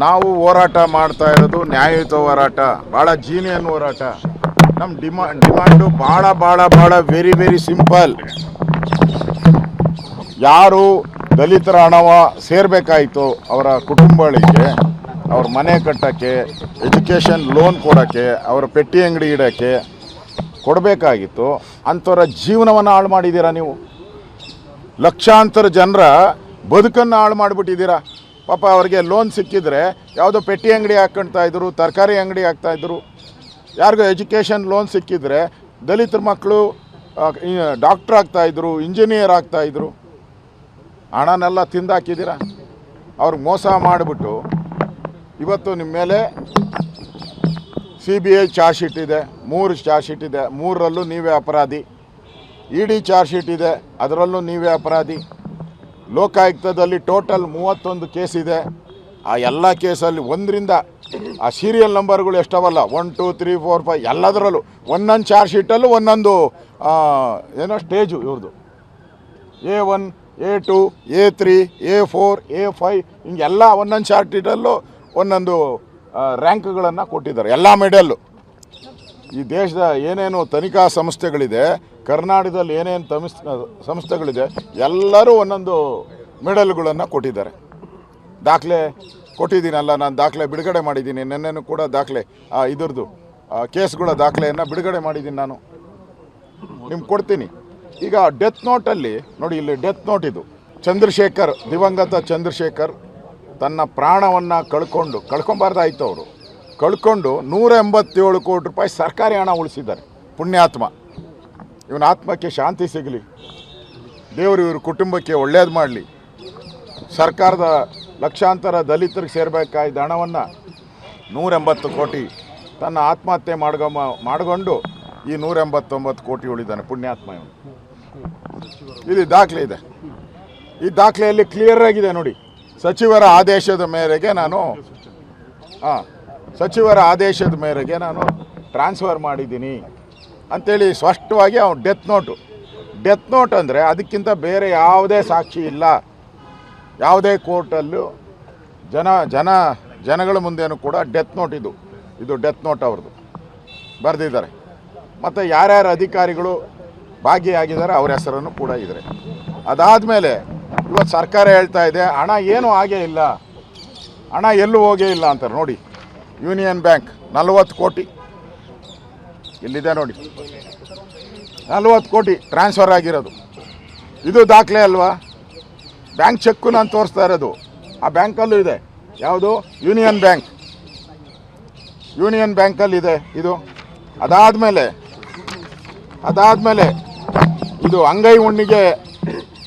ನಾವು ಹೋರಾಟ ಮಾಡ್ತಾ ಇರೋದು ನ್ಯಾಯಯುತ ಹೋರಾಟ, ಭಾಳ ಜೀನಿಯನ್ ಹೋರಾಟ. ನಮ್ಮ ಡಿಮಾಂಡು ಭಾಳ ವೆರಿ ಸಿಂಪಲ್. ಯಾರು ದಲಿತರ ಹಣವ ಸೇರಬೇಕಾಯಿತು ಅವರ ಕುಟುಂಬಗಳಿಗೆ, ಅವ್ರ ಮನೆ ಕಟ್ಟೋಕ್ಕೆ, ಎಜುಕೇಷನ್ ಲೋನ್ ಕೊಡೋಕ್ಕೆ, ಅವರ ಪೆಟ್ಟಿ ಅಂಗಡಿ ಇಡೋಕ್ಕೆ ಕೊಡಬೇಕಾಗಿತ್ತು, ಅಂಥವ್ರ ಜೀವನವನ್ನು ಹಾಳು ಮಾಡಿದ್ದೀರಾ ನೀವು. ಲಕ್ಷಾಂತರ ಜನರ ಬದುಕನ್ನು ಹಾಳು ಮಾಡಿಬಿಟ್ಟಿದ್ದೀರಾ. ಪಾಪ ಅವ್ರಿಗೆ ಲೋನ್ ಸಿಕ್ಕಿದ್ರೆ ಯಾವುದೋ ಪೆಟ್ಟಿ ಅಂಗಡಿ ಹಾಕ್ಕೊಳ್ತಾಯಿದ್ರು, ತರಕಾರಿ ಅಂಗಡಿ ಹಾಕ್ತಾಯಿದ್ರು. ಯಾರಿಗೂ ಎಜುಕೇಷನ್ ಲೋನ್ ಸಿಕ್ಕಿದ್ರೆ ದಲಿತರ ಮಕ್ಕಳು ಡಾಕ್ಟ್ರ್ ಆಗ್ತಾಯಿದ್ರು, ಇಂಜಿನಿಯರ್ ಆಗ್ತಾಯಿದ್ರು. ಹಣನೆಲ್ಲ ತಿಂದಾಕಿದ್ದೀರಾ. ಅವ್ರಿಗೆ ಮೋಸ ಮಾಡಿಬಿಟ್ಟು ಇವತ್ತು ನಿಮ್ಮ ಮೇಲೆ CBI ಚಾರ್ಜ್ ಶೀಟ್ ಇದೆ, 3 ಚಾರ್ಜ್ ಶೀಟ್ ಇದೆ, 3ರಲ್ಲೂ ನೀವೇ ಅಪರಾಧಿ. ED ಚಾರ್ಜ್ ಶೀಟ್ ಇದೆ, ಅದರಲ್ಲೂ ನೀವೇ ಅಪರಾಧಿ. ಲೋಕಾಯುಕ್ತದಲ್ಲಿ ಟೋಟಲ್ 31 ಕೇಸ್ ಇದೆ. ಆ ಎಲ್ಲ ಕೇಸಲ್ಲಿ ಒಂದರಿಂದ ಆ ಸೀರಿಯಲ್ ನಂಬರ್ಗಳು ಎಷ್ಟವಲ್ಲ, 1 2 3 4 5 ಎಲ್ಲದರಲ್ಲೂ ಒಂದೊಂದು ಚಾರ್ಜ್ ಶೀಟಲ್ಲೂ ಒಂದೊಂದು ಏನೋ ಸ್ಟೇಜು ಇವ್ರದ್ದು. A1 A2 A3 A4 A5 ಹಿಂಗೆಲ್ಲ ಒಂದೊಂದು ಚಾರ್ಜ್ ಶೀಟಲ್ಲೂ ಒಂದೊಂದು ರ್ಯಾಂಕ್ಗಳನ್ನು ಕೊಟ್ಟಿದ್ದಾರೆ, ಎಲ್ಲ ಮೆಡಲ್ಲು. ಈ ದೇಶದ ಏನೇನು ತನಿಖಾ ಸಂಸ್ಥೆಗಳಿದೆ, ಕರ್ನಾಟಕದಲ್ಲಿ ಏನೇನು ಸಂಸ್ಥೆಗಳಿದೆ, ಎಲ್ಲರೂ ಒಂದೊಂದು ಮೆಡಲ್ಗಳನ್ನು ಕೊಟ್ಟಿದ್ದಾರೆ. ದಾಖಲೆ ಕೊಟ್ಟಿದ್ದೀನಲ್ಲ, ನಾನು ದಾಖಲೆ ಬಿಡುಗಡೆ ಮಾಡಿದ್ದೀನಿ. ನೆನ್ನೆನೂ ಕೂಡ ದಾಖಲೆ ಇದ್ರದ್ದು ಕೇಸ್ಗಳ ದಾಖಲೆಯನ್ನು ಬಿಡುಗಡೆ ಮಾಡಿದ್ದೀನಿ. ನಾನು ನಿಮ್ಗೆ ಕೊಡ್ತೀನಿ. ಈಗ ಡೆತ್ ನೋಟಲ್ಲಿ ನೋಡಿ, ಇಲ್ಲಿ ಡೆತ್ ನೋಟ್ ಇದು. ಚಂದ್ರಶೇಖರ್, ದಿವಂಗತ ಚಂದ್ರಶೇಖರ್ ತನ್ನ ಪ್ರಾಣವನ್ನು ಕಳ್ಕೊಬಾರ್ದಾಯಿತು. ಅವರು ಕಳ್ಕೊಂಡು 187 ಕೋಟಿ ರೂಪಾಯಿ ಸರ್ಕಾರಿ ಹಣ ಉಳಿಸಿದ್ದಾರೆ. ಪುಣ್ಯಾತ್ಮ. ಇವನ ಆತ್ಮಕ್ಕೆ ಶಾಂತಿ ಸಿಗಲಿ, ದೇವರು ಇವ್ರ ಕುಟುಂಬಕ್ಕೆ ಒಳ್ಳೇದು ಮಾಡಲಿ. ಸರ್ಕಾರದ ಲಕ್ಷಾಂತರ ದಲಿತರಿಗೆ ಸೇರಬೇಕಾದ ಹಣವನ್ನು 180 ಕೋಟಿ ತನ್ನ ಆತ್ಮಹತ್ಯೆ ಮಾಡಿಕೊಂಡು ಈ 189 ಕೋಟಿ ಉಳಿದಾನೆ. ಪುಣ್ಯಾತ್ಮ ಇವನು. ಇಲ್ಲಿ ದಾಖಲೆ ಇದೆ. ಈ ದಾಖಲೆಯಲ್ಲಿ ಕ್ಲಿಯರ್ ಆಗಿದೆ ನೋಡಿ. ಸಚಿವರ ಆದೇಶದ ಮೇರೆಗೆ ನಾನು ಟ್ರಾನ್ಸ್ಫರ್ ಮಾಡಿದ್ದೀನಿ ಅಂಥೇಳಿ ಸ್ಪಷ್ಟವಾಗಿ ಅವನು ಡೆತ್ ನೋಟ್ ಅಂದರೆ ಅದಕ್ಕಿಂತ ಬೇರೆ ಯಾವುದೇ ಸಾಕ್ಷಿ ಇಲ್ಲ. ಯಾವುದೇ ಕೋರ್ಟಲ್ಲೂ ಜನಗಳ ಮುಂದೆನೂ ಕೂಡ ಡೆತ್ ನೋಟ್ ಇದು ಡೆತ್ ನೋಟ್ ಅವ್ರದ್ದು ಬರೆದಿದ್ದಾರೆ. ಮತ್ತು ಯಾರ್ಯಾರು ಅಧಿಕಾರಿಗಳು ಭಾಗಿಯಾಗಿದ್ದಾರೆ ಅವ್ರ ಹೆಸರನ್ನು ಕೂಡ ಇದ್ದಾರೆ. ಅದಾದಮೇಲೆ ಇವತ್ತು ಸರ್ಕಾರ ಹೇಳ್ತಾ ಇದೆ ಹಣ ಏನೂ ಆಗೇ ಇಲ್ಲ, ಹಣ ಎಲ್ಲೂ ಹೋಗೇ ಇಲ್ಲ ಅಂತಾರೆ. ನೋಡಿ, ಯೂನಿಯನ್ ಬ್ಯಾಂಕ್ 40 ಕೋಟಿ ಇಲ್ಲಿದೆ ನೋಡಿ, 40 ಕೋಟಿ ಟ್ರಾನ್ಸ್ಫರ್ ಆಗಿರೋದು. ಇದು ದಾಖಲೆ ಅಲ್ವಾ? ಬ್ಯಾಂಕ್ ಚೆಕ್ಕು ನಾನು ತೋರಿಸ್ತಾ ಇರೋದು ಆ ಬ್ಯಾಂಕಲ್ಲೂ ಇದೆ. ಯಾವುದು? ಯೂನಿಯನ್ ಬ್ಯಾಂಕಲ್ಲಿದೆ ಇದು. ಅದಾದಮೇಲೆ ಇದು ಅಂಗೈ ಹುಣ್ಣಿಗೆ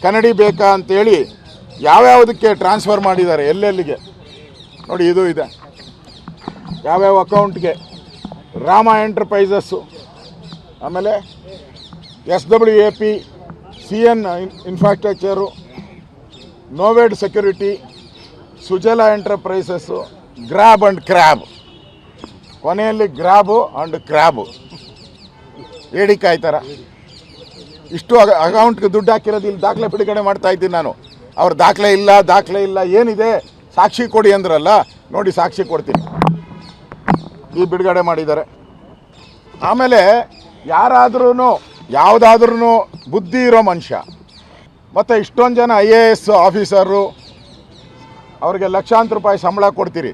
ಕನ್ನಡಿ ಬೇಕಾ ಅಂತೇಳಿ ಯಾವ್ಯಾವುದಕ್ಕೆ ಟ್ರಾನ್ಸ್ಫರ್ ಮಾಡಿದ್ದಾರೆ, ಎಲ್ಲೆಲ್ಲಿಗೆ ನೋಡಿ. ಇದು ಇದೆ ಯಾವ್ಯಾವ ಅಕೌಂಟ್ಗೆ. ರಾಮ ಎಂಟರ್ಪ್ರೈಸಸ್ಸು, ಆಮೇಲೆ SWAP, CN ಇನ್ಫ್ರಾಸ್ಟ್ರಕ್ಚರು, ನೋವೆಡ್ security, Sujala enterprises, grab and crab. ಕೊನೆಯಲ್ಲಿ ಗ್ರ್ಯಾಬು ಆ್ಯಂಡ್ ಕ್ರ್ಯಾಬು ಕಾಯ್ತಾರ. ಇಷ್ಟು ಅಕೌಂಟ್ಗೆ ದುಡ್ಡು ಹಾಕಿರೋದು ಇಲ್ಲಿ ದಾಖಲೆ ಬಿಡುಗಡೆ ಮಾಡ್ತಾ ಇದ್ದೀನಿ ನಾನು. ಅವ್ರ ದಾಖಲೆ ಇಲ್ಲ ಏನಿದೆ ಸಾಕ್ಷಿ ಕೊಡಿ ಅಂದ್ರಲ್ಲ, ನೋಡಿ ಸಾಕ್ಷಿ ಕೊಡ್ತೀನಿ. ಈ ಬಿಡುಗಡೆ ಮಾಡಿದ್ದಾರೆ. ಆಮೇಲೆ ಯಾವುದಾದ್ರೂ ಬುದ್ಧಿ ಇರೋ ಮನುಷ್ಯ ಮತ್ತು ಇಷ್ಟೊಂದು ಜನ IAS ಆಫೀಸರು ಅವ್ರಿಗೆ ಲಕ್ಷಾಂತರ ರೂಪಾಯಿ ಸಂಬಳ ಕೊಡ್ತೀರಿ,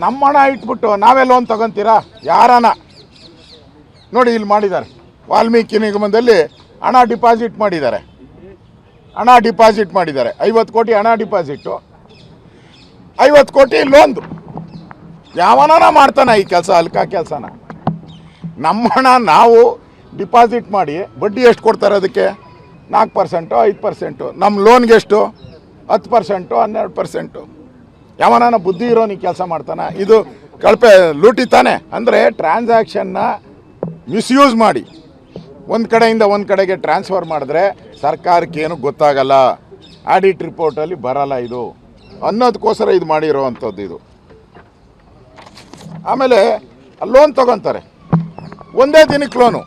ನಮ್ಮ ಹಣ ಇಟ್ಬಿಟ್ಟು ನಾವೇ ಲೋನ್ ತಗೊತೀರಾ? ಯಾರನ ನೋಡಿ ಇಲ್ಲಿ ಮಾಡಿದ್ದಾರೆ. ವಾಲ್ಮೀಕಿ ನಿಗಮದಲ್ಲಿ ಹಣ ಡಿಪಾಸಿಟ್ ಮಾಡಿದ್ದಾರೆ. 50 ಕೋಟಿ ಹಣ ಡಿಪಾಸಿಟ್ಟು, 50 ಕೋಟಿ ಲೋನ್ದು. ಯಾವನ ಮಾಡ್ತಾನೆ ಈ ಕೆಲಸ, ಅಲ್ಕ ಕೆಲಸನ. ನಮ್ಮ ಹಣ ನಾವು ಡಿಪಾಸಿಟ್ ಮಾಡಿ ಬಡ್ಡಿ ಎಷ್ಟು ಕೊಡ್ತಾರೆ ಅದಕ್ಕೆ? 4% 5%. ನಮ್ಮ ಲೋನ್ಗೆ ಎಷ್ಟು? 10% 12%. ಯಾವನ ಬುದ್ಧಿ ಇರೋನು ಈ ಕೆಲಸ ಮಾಡ್ತಾನೆ? ಇದು ಕಳಪೆ ಲೂಟಿ ತಾನೆ. ಅಂದರೆ ಟ್ರಾನ್ಸಾಕ್ಷನ್ನ ಮಿಸ್ಯೂಸ್ ಮಾಡಿ ಒಂದು ಕಡೆಯಿಂದ ಒಂದು ಕಡೆಗೆ ಟ್ರಾನ್ಸ್ಫರ್ ಮಾಡಿದ್ರೆ ಸರ್ಕಾರಕ್ಕೇನು ಗೊತ್ತಾಗಲ್ಲ, ಆಡಿಟ್ ರಿಪೋರ್ಟಲ್ಲಿ ಬರಲ್ಲ ಇದು ಅನ್ನೋದಕ್ಕೋಸ್ಕರ ಇದು ಮಾಡಿರೋ ಅಂಥದ್ದು ಇದು. ಆಮೇಲೆ ಲೋನ್ ತೊಗೊತಾರೆ, ಒಂದೇ ದಿನಕ್ಕೆ ಲೋನು,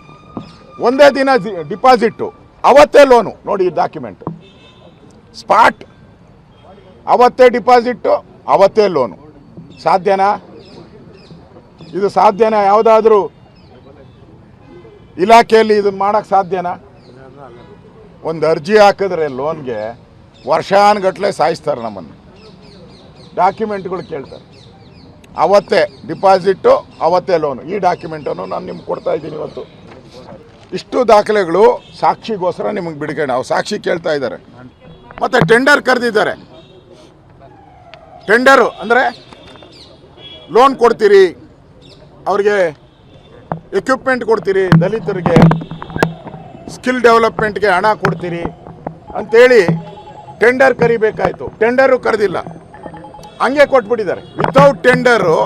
ಒಂದೇ ದಿನ ಡಿಪಾಸಿಟ್ಟು, ಅವತ್ತೇ ಲೋನು. ನೋಡಿ ಈ ಡಾಕ್ಯುಮೆಂಟು, ಸ್ಪಾಟ್, ಅವತ್ತೇ ಡಿಪಾಸಿಟ್ಟು, ಅವತ್ತೇ ಲೋನು. ಸಾಧ್ಯನಾ? ಇದು ಸಾಧ್ಯನಾ? ಯಾವುದಾದ್ರೂ ಇಲಾಖೆಯಲ್ಲಿ ಇದನ್ನು ಮಾಡೋಕ್ಕೆ ಸಾಧ್ಯನಾ? ಒಂದು ಅರ್ಜಿ ಹಾಕಿದ್ರೆ ಲೋನ್ಗೆ ವರ್ಷಾನುಗಟ್ಟಲೆ ಸಾಯಿಸ್ತಾರೆ ನಮ್ಮನ್ನು. ಡಾಕ್ಯುಮೆಂಟ್ಗಳು ಕೇಳ್ತಾರೆ, ಅವತ್ತೇ ಡಿಪಾಸಿಟ್ಟು, ಅವತ್ತೇ ಲೋನು. ಈ ಡಾಕ್ಯುಮೆಂಟನ್ನು ನಾನು ನಿಮ್ಗೆ ಕೊಡ್ತಾ ಇದ್ದೀನಿ ಇವತ್ತು. ಇಷ್ಟು ದಾಖಲೆಗಳು ಸಾಕ್ಷಿಗೋಸ್ಕರ ನಿಮಗೆ ಬಿಡುಗಡೆ. ನಾವು ಸಾಕ್ಷಿ ಕೇಳ್ತಾ ಇದ್ದಾರೆ. ಮತ್ತು ಟೆಂಡರ್ ಕರೆದಿದ್ದಾರೆ. ಟೆಂಡರು ಅಂದರೆ ಲೋನ್ ಕೊಡ್ತೀರಿ, ಅವ್ರಿಗೆ ಎಕ್ವಿಪ್ಮೆಂಟ್ ಕೊಡ್ತೀರಿ, ದಲಿತರಿಗೆ ಸ್ಕಿಲ್ ಡೆವಲಪ್ಮೆಂಟ್ಗೆ ಹಣ ಕೊಡ್ತೀರಿ ಅಂಥೇಳಿ ಟೆಂಡರ್ ಕರಿಬೇಕಾಯಿತು. ಟೆಂಡರು ಕರೆದಿಲ್ಲ, ಹಂಗೆ ಕೊಟ್ಬಿಟ್ಟಿದ್ದಾರೆ. ವಿತೌಟ್ ಟೆಂಡರು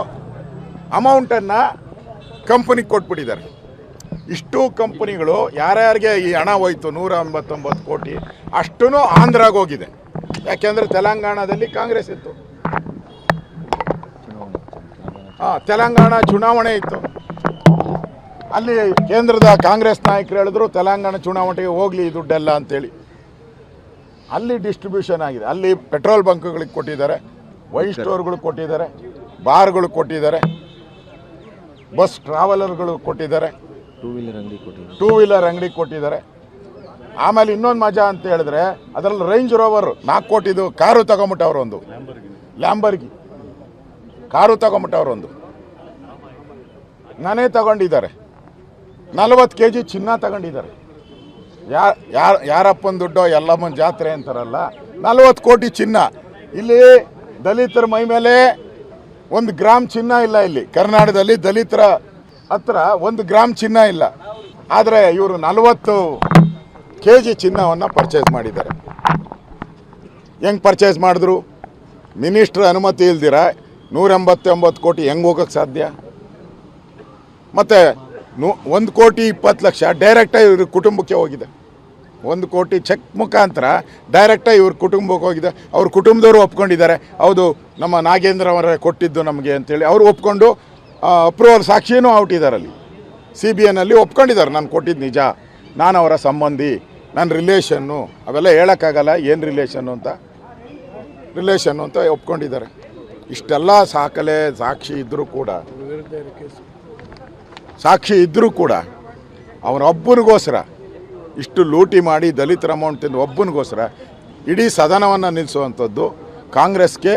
ಅಮೌಂಟನ್ನು ಕಂಪನಿಗೆ ಕೊಟ್ಬಿಟ್ಟಿದ್ದಾರೆ. ಇಷ್ಟು ಕಂಪನಿಗಳು ಯಾರ್ಯಾರಿಗೆ ಈ ಹಣ ಹೋಯ್ತು 189 ಕೋಟಿ ಅಷ್ಟೂ ಆಂಧ್ರಾಗೆ ಹೋಗಿದೆ. ಯಾಕೆಂದರೆ ತೆಲಂಗಾಣದಲ್ಲಿ ಕಾಂಗ್ರೆಸ್ ಇತ್ತು. ತೆಲಂಗಾಣ ಚುನಾವಣೆ ಇತ್ತು. ಅಲ್ಲಿ ಕೇಂದ್ರದ ಕಾಂಗ್ರೆಸ್ ನಾಯಕರು ಹೇಳಿದ್ರು ತೆಲಂಗಾಣ ಚುನಾವಣೆಗೆ ಹೋಗಲಿ ಈ ದುಡ್ಡೆಲ್ಲ ಅಂತೇಳಿ. ಅಲ್ಲಿ ಡಿಸ್ಟ್ರಿಬ್ಯೂಷನ್ ಆಗಿದೆ. ಅಲ್ಲಿ ಪೆಟ್ರೋಲ್ ಬಂಕ್ಗಳಿಗೆ ಕೊಟ್ಟಿದ್ದಾರೆ, ವೈನ್ ಸ್ಟೋರ್ಗಳು ಕೊಟ್ಟಿದ್ದಾರೆ, ಬಾರ್ಗಳು ಕೊಟ್ಟಿದ್ದಾರೆ, ಬಸ್ ಟ್ರಾವೆಲರ್ಗಳು ಕೊಟ್ಟಿದ್ದಾರೆ, ಟೂ ವೀಲರ್ ಅಂಗಡಿ ಕೊಟ್ಟಿದ್ದಾರೆ. ಆಮೇಲೆ ಇನ್ನೊಂದು ಮಜಾ ಅಂತ ಹೇಳಿದ್ರೆ ಅದರಲ್ಲಿ ರೇಂಜ್ ರೋವರ್ 4 ಕೋಟಿದು ಕಾರು ತಗೊಂಬಿಟ್ಟವ್ರು. ಒಂದು ಲ್ಯಾಂಬರ್ಗಿ ಕಾರು ತಗೊಂಬಿಟ್ಟವ್ರು. ಒಂದು ನಾನೇ ತಗೊಂಡಿದ್ದಾರೆ. 40 kg ಚಿನ್ನ ತಗೊಂಡಿದ್ದಾರೆ. ಯಾರಪ್ಪನ ದುಡ್ಡೋ ಎಲ್ಲಮ್ಮನ ಜಾತ್ರೆ ಅಂತಾರಲ್ಲ, 40 ಕೋಟಿ ಚಿನ್ನ. ಇಲ್ಲಿ ದಲಿತರ ಮೈ ಮೇಲೆ 1 ಗ್ರಾಮ್ ಚಿನ್ನ ಇಲ್ಲ. ಇಲ್ಲಿ ಕರ್ನಾಟಕದಲ್ಲಿ ದಲಿತರ ಹತ್ರ 1 ಗ್ರಾಮ್ ಚಿನ್ನ ಇಲ್ಲ. ಆದರೆ ಇವರು 40 kg ಚಿನ್ನವನ್ನು ಪರ್ಚೇಸ್ ಮಾಡಿದ್ದಾರೆ. ಹೆಂಗೆ ಪರ್ಚೇಸ್ ಮಾಡಿದ್ರು? ಮಿನಿಸ್ಟ್ರ್ ಅನುಮತಿ ಇಲ್ದಿರ 189 ಕೋಟಿ ಹೆಂಗೆ ಹೋಗೋಕ್ಕೆ ಸಾಧ್ಯ? ಮತ್ತು 1,20,00,000 ಡೈರೆಕ್ಟಾಗಿ ಇವ್ರ ಕುಟುಂಬಕ್ಕೆ ಹೋಗಿದೆ. 1 ಕೋಟಿ ಚೆಕ್ ಮುಖಾಂತರ ಡೈರೆಕ್ಟಾಗಿ ಇವ್ರ ಕುಟುಂಬಕ್ಕೆ ಹೋಗಿದೆ. ಅವ್ರ ಕುಟುಂಬದವರು ಒಪ್ಕೊಂಡಿದ್ದಾರೆ. ಹೌದು, ನಮ್ಮ ನಾಗೇಂದ್ರ ಅವರೇ ಕೊಟ್ಟಿದ್ದು ನಮಗೆ ಅಂತೇಳಿ ಅವರು ಒಪ್ಕೊಂಡು ಅಪ್ರೂವಲ್ ಸಾಕ್ಷಿನೂ ಔಟಿದ್ದಾರಲ್ಲಿ. CBIನಲ್ಲಿ ಒಪ್ಕೊಂಡಿದ್ದಾರೆ, ನಾನು ಕೊಟ್ಟಿದ್ದು ನಿಜ, ನಾನು ಅವರ ಸಂಬಂಧಿ, ನನ್ನ ರಿಲೇಷನ್ನು, ಅವೆಲ್ಲ ಹೇಳೋಕ್ಕಾಗಲ್ಲ ಏನು ರಿಲೇಷನ್ನು ಅಂತ ಒಪ್ಕೊಂಡಿದ್ದಾರೆ. ಇಷ್ಟೆಲ್ಲ ಸಾಕ್ಷಿ ಇದ್ದರೂ ಕೂಡ ಅವನೊಬ್ಬನಿಗೋಸ್ಕರ ಇಷ್ಟು ಲೂಟಿ ಮಾಡಿ ದಲಿತರ ಅಮೌಂಟ್ ತಿಂದು ಒಬ್ಬನಿಗೋಸ್ಕರ ಇಡೀ ಸದನವನ್ನು ನಿಲ್ಲಿಸುವಂಥದ್ದು ಕಾಂಗ್ರೆಸ್ಗೆ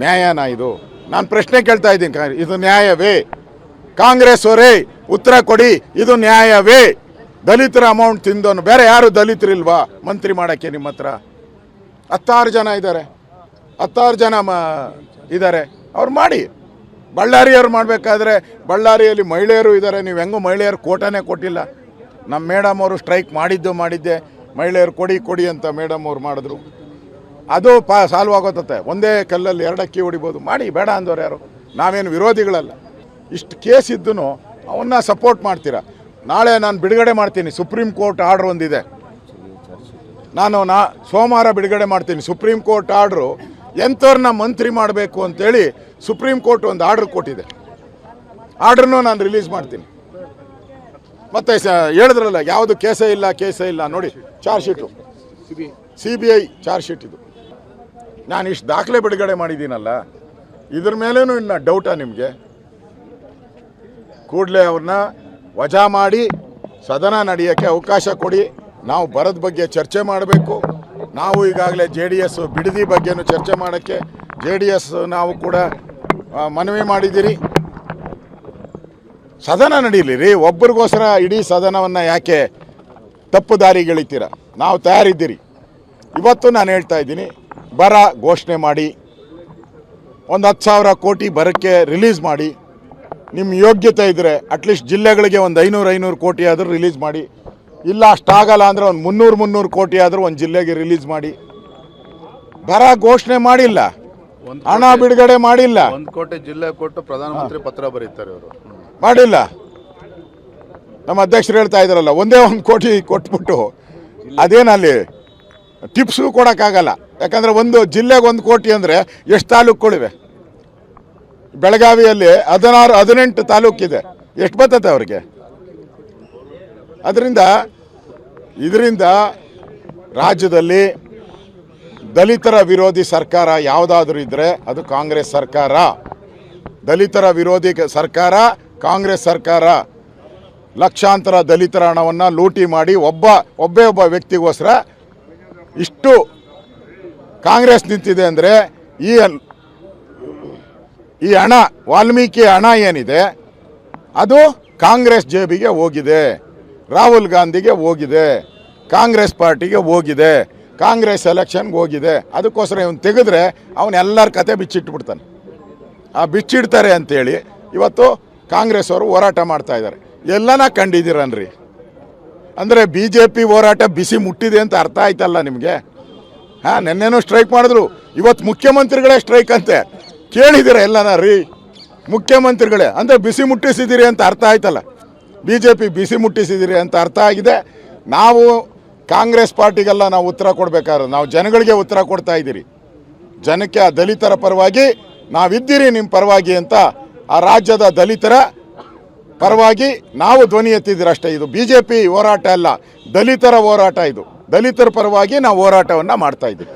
ನ್ಯಾಯನಾ? ಇದು ನಾನು ಪ್ರಶ್ನೆ ಕೇಳ್ತಾ ಇದ್ದೀನಿ. ಇದು ನ್ಯಾಯವೇ? ಕಾಂಗ್ರೆಸ್ ಅವರೇ ಉತ್ತರ ಕೊಡಿ, ಇದು ನ್ಯಾಯವೇ? ದಲಿತರ ಅಮೌಂಟ್ ತಿಂದವನು ಬೇರೆ ಯಾರು ದಲಿತರಿಲ್ವಾ ಮಂತ್ರಿ ಮಾಡೋಕ್ಕೆ? ನಿಮ್ಮ ಹತ್ರ 16 ಜನ ಇದ್ದಾರೆ, 16 ಜನ ಇದ್ದಾರೆ, ಅವ್ರು ಮಾಡಿ. ಬಳ್ಳಾರಿಯವ್ರು ಮಾಡಬೇಕಾದ್ರೆ ಬಳ್ಳಾರಿಯಲ್ಲಿ ಮಹಿಳೆಯರು ಇದ್ದಾರೆ. ನೀವು ಹೆಂಗೂ ಮಹಿಳೆಯರು ಕೋಟಾನೇ ಕೊಟ್ಟಿಲ್ಲ. ನಮ್ಮ ಮೇಡಮ್ ಅವರು ಸ್ಟ್ರೈಕ್ ಮಾಡಿದ್ದೆ, ಮಹಿಳೆಯರು ಕೊಡಿ ಅಂತ ಮೇಡಮ್ ಅವ್ರು ಮಾಡಿದ್ರು. ಅದು ಸಾಲ್ವ್ ಆಗೋತತ್ತೆ. ಒಂದೇ ಕಲ್ಲಲ್ಲಿ 2 ಅಕ್ಕಿ ಹೊಡಿಬೋದು. ಮಾಡಿ, ಬೇಡ ಅಂದವ್ರು ಯಾರು? ನಾವೇನು ವಿರೋಧಿಗಳಲ್ಲ. ಇಷ್ಟು ಕೇಸ್ ಇದ್ದೂ ಅವನ್ನ ಸಪೋರ್ಟ್ ಮಾಡ್ತೀರಾ. ನಾಳೆ ನಾನು ಬಿಡುಗಡೆ ಮಾಡ್ತೀನಿ. ಸುಪ್ರೀಂ ಕೋರ್ಟ್ ಆರ್ಡ್ರ್ ಒಂದಿದೆ, ನಾನು ಸೋಮವಾರ ಬಿಡುಗಡೆ ಮಾಡ್ತೀನಿ. ಸುಪ್ರೀಂ ಕೋರ್ಟ್ ಆರ್ಡ್ರು ಎಂಥವ್ರನ್ನ ಮಂತ್ರಿ ಮಾಡಬೇಕು ಅಂತೇಳಿ ಸುಪ್ರೀಂ ಕೋರ್ಟ್ ಒಂದು ಆರ್ಡ್ರ್ ಕೊಟ್ಟಿದೆ. ಆರ್ಡ್ರನ್ನೂ ನಾನು ರಿಲೀಸ್ ಮಾಡ್ತೀನಿ. ಮತ್ತು ಹೇಳಿದ್ರಲ್ಲ ಯಾವುದು ಕೇಸೇ ಇಲ್ಲ ನೋಡಿ, charge sheet CBI charge sheet ಇದು. ನಾನು ಇಷ್ಟು ದಾಖಲೆ ಬಿಡುಗಡೆ ಮಾಡಿದ್ದೀನಲ್ಲ, ಇದ್ರ ಮೇಲೇನೂ ಇನ್ನು ಡೌಟಾ ನಿಮಗೆ? ಕೂಡಲೇ ಅವ್ರನ್ನ ವಜಾ ಮಾಡಿ ಸದನ ನಡೆಯೋಕ್ಕೆ ಅವಕಾಶ ಕೊಡಿ. ನಾವು ಬರದ ಬಗ್ಗೆ ಚರ್ಚೆ ಮಾಡಬೇಕು. ನಾವು ಈಗಾಗಲೇ JDS ಬಿಡದಿ ಬಗ್ಗೆನೂ ಚರ್ಚೆ ಮಾಡೋಕ್ಕೆ JDS ನಾವು ಕೂಡ ಮನವಿ ಮಾಡಿದ್ದೀರಿ. ಸದನ ನಡೀಲಿ ರೀ. ಒಬ್ಬರಿಗೋಸ್ಕರ ಇಡೀ ಸದನವನ್ನು ಯಾಕೆ ತಪ್ಪು ದಾರಿಗೆಳಿತೀರ? ನಾವು ತಯಾರಿದ್ದೀರಿ. ಇವತ್ತು ನಾನು ಹೇಳ್ತಾ ಇದ್ದೀನಿ, ಬರ ಘೋಷಣೆ ಮಾಡಿ, ಒಂದು 10,000 ಕೋಟಿ ಬರಕ್ಕೆ ರಿಲೀಸ್ ಮಾಡಿ. ನಿಮ್ಮ ಯೋಗ್ಯತೆ ಇದ್ದರೆ ಅಟ್ಲೀಸ್ಟ್ ಜಿಲ್ಲೆಗಳಿಗೆ ಒಂದು 500 ಕೋಟಿ ಆದರೂ ರಿಲೀಸ್ ಮಾಡಿ. ಇಲ್ಲ ಅಷ್ಟಾಗಲ್ಲ ಅಂದರೆ ಒಂದು 300 ಕೋಟಿ ಆದರೂ ಒಂದು ಜಿಲ್ಲೆಗೆ ರಿಲೀಸ್ ಮಾಡಿ. ಬರ ಘೋಷಣೆ ಮಾಡಿಲ್ಲ, ಹಣ ಬಿಡುಗಡೆ ಮಾಡಿಲ್ಲ. 1 ಕೋಟಿ ಜಿಲ್ಲೆ ಕೊಟ್ಟು ಪ್ರಧಾನಮಂತ್ರಿ ಪತ್ರ ಬರೀತಾರೆ ಅವರು, ಮಾಡಿಲ್ಲ. ನಮ್ಮ ಅಧ್ಯಕ್ಷರು ಹೇಳ್ತಾ ಇದ್ದಾರಲ್ಲ, ಒಂದೇ 1 ಕೋಟಿ ಕೊಟ್ಬಿಟ್ಟು ಅದೇನಲ್ಲಿ ಟಿಪ್ಸು ಕೊಡೋಕ್ಕಾಗಲ್ಲ. ಯಾಕಂದರೆ ಒಂದು ಜಿಲ್ಲೆಗೆ 1 ಕೋಟಿ ಅಂದರೆ ಎಷ್ಟು ತಾಲೂಕುಗಳಿವೆ? ಬೆಳಗಾವಿಯಲ್ಲಿ 18 ತಾಲೂಕಿದೆ. ಎಷ್ಟು ಬರ್ತದೆ ಅವ್ರಿಗೆ? ಇದರಿಂದ ರಾಜ್ಯದಲ್ಲಿ ದಲಿತರ ವಿರೋಧಿ ಸರ್ಕಾರ ಯಾವುದಾದ್ರೂ ಇದ್ದರೆ ಅದು ಕಾಂಗ್ರೆಸ್ ಸರ್ಕಾರ. ದಲಿತರ ವಿರೋಧಿ ಸರ್ಕಾರ ಕಾಂಗ್ರೆಸ್ ಸರ್ಕಾರ. ಲಕ್ಷಾಂತರ ದಲಿತರ ಹಣವನ್ನು ಲೂಟಿ ಮಾಡಿ ಒಬ್ಬ ವ್ಯಕ್ತಿಗೋಸ್ಕರ ಇಷ್ಟು ಕಾಂಗ್ರೆಸ್ ನಿಂತಿದೆ ಅಂದರೆ ಈ ಹಣ ವಾಲ್ಮೀಕಿ ಹಣ ಏನಿದೆ ಅದು ಕಾಂಗ್ರೆಸ್ ಜೇಬಿಗೆ ಹೋಗಿದೆ, ರಾಹುಲ್ ಗಾಂಧಿಗೆ ಹೋಗಿದೆ, ಕಾಂಗ್ರೆಸ್ ಪಾರ್ಟಿಗೆ ಹೋಗಿದೆ, ಕಾಂಗ್ರೆಸ್ ಎಲೆಕ್ಷನ್ಗೆ ಹೋಗಿದೆ. ಅದಕ್ಕೋಸ್ಕರ ಇವನು ತೆಗೆದ್ರೆ ಅವನ್ನೆಲ್ಲರ ಕತೆ ಬಿಚ್ಚಿಟ್ಬಿಡ್ತಾನೆ. ಆ ಬಿಚ್ಚಿಡ್ತಾರೆ ಅಂಥೇಳಿ ಇವತ್ತು ಕಾಂಗ್ರೆಸ್ ಅವರು ಹೋರಾಟ ಮಾಡ್ತಾ ಇದ್ದಾರೆ. ಎಲ್ಲನ ಕಂಡಿದ್ದೀರನ್ರಿ. ಅಂದರೆ BJP ಹೋರಾಟ ಬಿಸಿ ಮುಟ್ಟಿದೆ ಅಂತ ಅರ್ಥ ಆಯ್ತಲ್ಲ ನಿಮಗೆ. ನೆನ್ನೆನೂ ಸ್ಟ್ರೈಕ್ ಮಾಡಿದ್ರು, ಇವತ್ತು ಮುಖ್ಯಮಂತ್ರಿಗಳೇ ಸ್ಟ್ರೈಕ್ ಅಂತೆ. ಕೇಳಿದ್ದೀರ ಎಲ್ಲನ ರೀ ಮುಖ್ಯಮಂತ್ರಿಗಳೇ? ಅಂದರೆ ಬಿಸಿ ಮುಟ್ಟಿಸಿದ್ದೀರಿ ಅಂತ ಅರ್ಥ ಆಯ್ತಲ್ಲ. BJP ಬಿಸಿ ಮುಟ್ಟಿಸಿದ್ದೀರಿ ಅಂತ ಅರ್ಥ ಆಗಿದೆ. ನಾವು ಕಾಂಗ್ರೆಸ್ ಪಾರ್ಟಿಗೆಲ್ಲ ನಾವು ಉತ್ತರ ಕೊಡಬೇಕಾದ್ರೆ ನಾವು ಜನಗಳಿಗೆ ಉತ್ತರ ಕೊಡ್ತಾ ಇದ್ದೀರಿ. ಜನಕ್ಕೆ ಆ ದಲಿತರ ಪರವಾಗಿ ನಾವಿದ್ದೀರಿ, ನಿಮ್ಮ ಪರವಾಗಿ ಅಂತ ಆ ರಾಜ್ಯದ ದಲಿತರ ಪರವಾಗಿ ನಾವು ಧ್ವನಿ ಎತ್ತಿದ್ದೀರಿ ಅಷ್ಟೇ. ಇದು BJP ಹೋರಾಟ ಅಲ್ಲ, ದಲಿತರ ಹೋರಾಟ. ಇದು ದಲಿತರ ಪರವಾಗಿ ನಾವು ಹೋರಾಟವನ್ನು ಮಾಡ್ತಾ ಇದ್ದೀವಿ.